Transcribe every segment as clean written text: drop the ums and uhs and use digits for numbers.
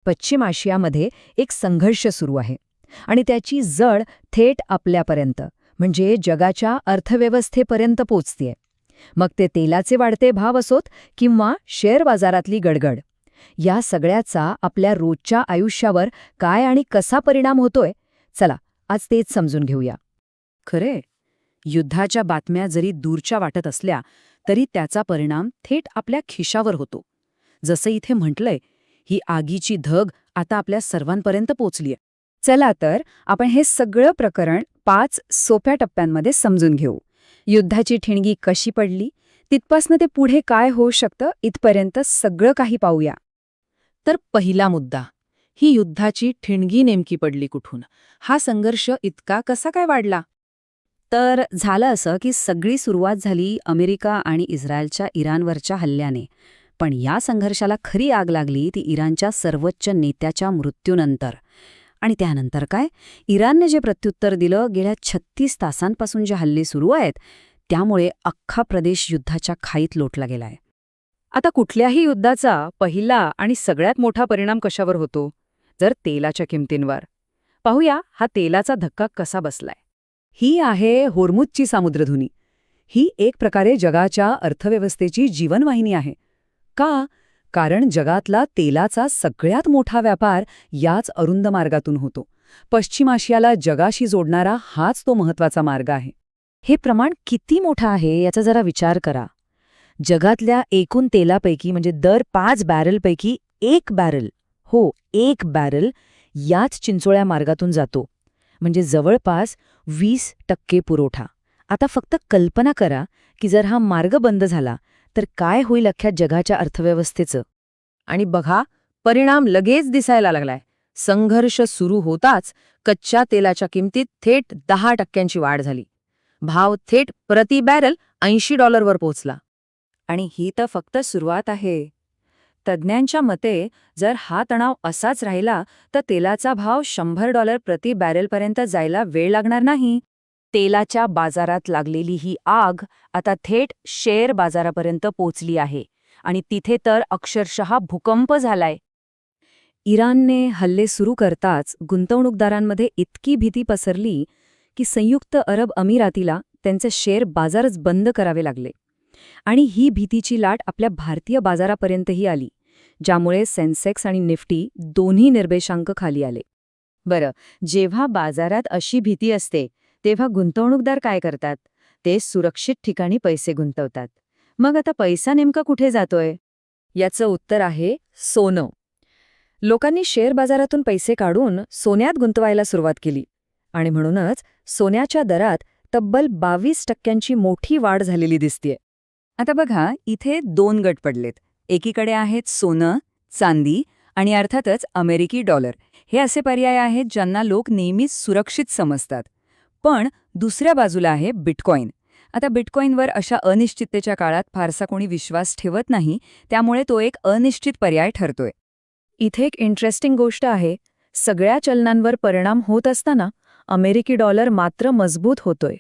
पश्चिम आशियामध्ये एक संघर्ष सुरू आहे आणि त्याची जड थेट आपल्यापर्यंत म्हणजे जगाच्या अर्थव्यवस्थेपर्यंत पोचतेय. मग ते तेलाचे वाढते भाव असोत किंवा शेअर बाजारातली गडगड, या सगळ्याचा आपल्या रोजच्या आयुष्यावर काय आणि कसा परिणाम होतोय, चला आज तेच समजून घेऊया. खरे, युद्धाच्या बातम्या जरी दूरच्या वाटत असल्या तरी त्याचा परिणाम थेट आपल्या खिशावर होतो. जसं इथे म्हटलंय, ही आगीची धग आता आपल्या सर्वांपर्यंत पोचलीय. चला तर आपण हे सगळं प्रकरण 5 सोप्या टप्प्यांमध्ये समजून घेऊ. युद्धाची ठिणगी कशी पडली, तिथपासनं ते पुढे काय होऊ शकतं इथपर्यंत सगळं काही पाहूया. तर पहिला मुद्दा, ही युद्धाची ठिणगी नेमकी पडली कुठून? हा संघर्ष इतका कसा काय वाढला? तर झालं असं की सगळी सुरुवात झाली अमेरिका आणि इस्रायलच्या इराणवरच्या हल्ल्याने. पण या संघर्षाला खरी आग लागली ती इराणच्या सर्वोच्च नेत्याच्या मृत्यूनंतर. आणि त्यानंतर काय, इराणने जे प्रत्युत्तर दिलं, गेल्या 36 तासांपासून जे हल्ले सुरू आहेत त्यामुळे अख्खा प्रदेश युद्धाच्या खाईत लोटला गेलाय. आता कुठल्याही युद्धाचा पहिला आणि सगळ्यात मोठा परिणाम कशावर होतो? जर तेलाच्या किमतींवर. पाहूया हा तेलाचा धक्का कसा बसलाय. ही आहे होर्मुझची सामुद्रधुनी. ही एक प्रकारे जगाच्या अर्थव्यवस्थेची जीवनवाहिनी आहे. का? कारण जगातला तेलाचा सगळ्यात मोठा व्यापार याच अरुंद मार्गातून होतो. पश्चिम आशियाला जगाशी जोडणारा हाच तो महत्वाचा मार्ग आहे. हे प्रमाण किती मोठं आहे याचा जरा विचार करा. जगातल्या एकूण तेलापैकी म्हणजे दर 5 बॅरलपैकी 1 बॅरल, हो 1 बॅरल याच चिंचोळ्या मार्गातून जातो. म्हणजे जवळपास 20% पुरवठा. आता फक्त कल्पना करा की जर हा मार्ग बंद झाला तर काय होईल अख्ख्या जगाच्या अर्थव्यवस्थेचं. आणि बघा, परिणाम लगेच दिसायला लागलाय. संघर्ष सुरू होताच कच्च्या तेलाच्या किमतीत थेट 10% वाढ झाली. भाव थेट प्रति बॅरल $80 पोहोचला. आणि ही तर फक्त सुरुवात आहे. तज्ज्ञांच्या मते जर हा तणाव असाच राहिला तर तेलाचा भाव $100 प्रति बॅरलपर्यंत जायला वेळ लागणार नाही. तेलाच्या बाजारात लागलेली ही आग आता थेट शेअर बाजारापर्यंत पोचली आहे आणि तिथे तर अक्षरशः भूकंप झालाय. इराणने हल्ले सुरू करताच गुंतवणूकदारांमध्ये इतकी भीती पसरली की संयुक्त अरब अमिरातीला त्यांचे शेअर बाजारच बंद करावे लागले. आणि ही भीतीची लाट आपल्या भारतीय बाजारापर्यंतही आली, ज्यामुळे सेन्सेक्स आणि निफ्टी दोन्ही निर्देशांक खाली आले. बरं, जेव्हा बाजारात अशी भीती असते तेव्हा गुंतवणूकदार काय करतात? ते सुरक्षित ठिकाणी पैसे गुंतवतात. मग आता पैसा नेमका कुठे जातोय? याचं उत्तर आहे सोनं. लोकांनी शेअर बाजारातून पैसे काढून सोन्यात गुंतवायला सुरुवात केली आणि म्हणूनच सोन्याच्या दरात तब्बल 22% मोठी वाढ झालेली दिसतेय. आता बघा, इथे 2 गट पडलेत. एकीकडे आहेत सोनं, चांदी आणि अर्थातच अमेरिकी डॉलर. हे असे पर्याय आहेत ज्यांना लोक नेहमीच सुरक्षित समजतात. पण दुसऱ्या बाजूला आहे बिटकॉइन. आता बिटकॉइनवर अशा अनिश्चिततेच्या काळात फारसा कोणी विश्वास ठेवत नाही, त्यामुळे तो एक अनिश्चित पर्याय ठरतोय. इथे एक इंटरेस्टिंग गोष्ट आहे. सगळ्या चलनांवर परिणाम होत असताना अमेरिकी डॉलर मात्र मजबूत होतोय.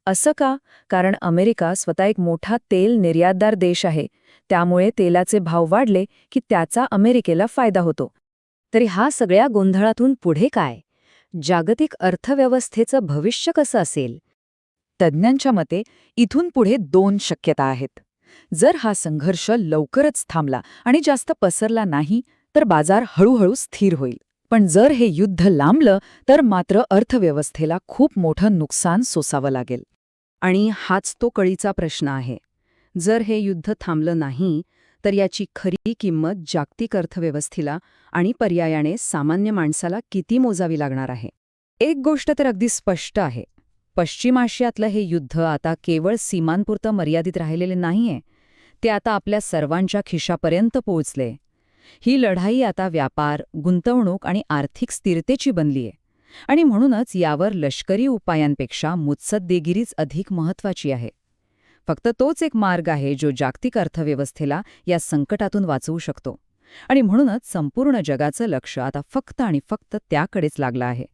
असं का? कारण अमेरिका स्वतः एक मोठा तेल निर्यातदार देश आहे. त्यामुळे तेलाचे भाव वाढले की त्याचा अमेरिकेला फायदा होतो. तरी हा सगळ्या गोंधळातून पुढे काय? जागतिक अर्थव्यवस्थेचं भविष्य कसं असेल? तज्ज्ञांच्या मते इथून पुढे 2 शक्यता आहेत. जर हा संघर्ष लवकरच थांबला आणि जास्त पसरला नाही तर बाजार हळूहळू स्थिर होईल. पण जर हे युद्ध लांबलं तर मात्र अर्थव्यवस्थेला खूप मोठं नुकसान सोसावं लागेल. आणि हाच तो कळीचा प्रश्न आहे. जर हे युद्ध थांबलं नाही तर याची खरी किंमत जागतिक अर्थव्यवस्थेला आणि पर्यायाने सामान्य माणसाला किती मोजावी लागणार आहे? एक गोष्ट तर अगदी स्पष्ट आहे. पश्चिम आशियातलं हे युद्ध आता केवळ सीमांपुरतं मर्यादित राहिलेले नाहीये. ते आता आपल्या सर्वांच्या खिशापर्यंत पोहोचले. ही लढाई आता व्यापार, गुंतवणूक आणि आर्थिक स्थिरतेची बनलीय. आणि म्हणूनच यावर लष्करी उपायांपेक्षा मुत्सद्देगिरीच अधिक महत्वाची आहे. फक्त तोच एक मार्ग आहे जो जागतिक अर्थव्यवस्थेला या संकटातून वाचवू शकतो. आणि म्हणूनच संपूर्ण जगाचं लक्ष आता फक्त आणि फक्त त्याकडेच लागलं आहे.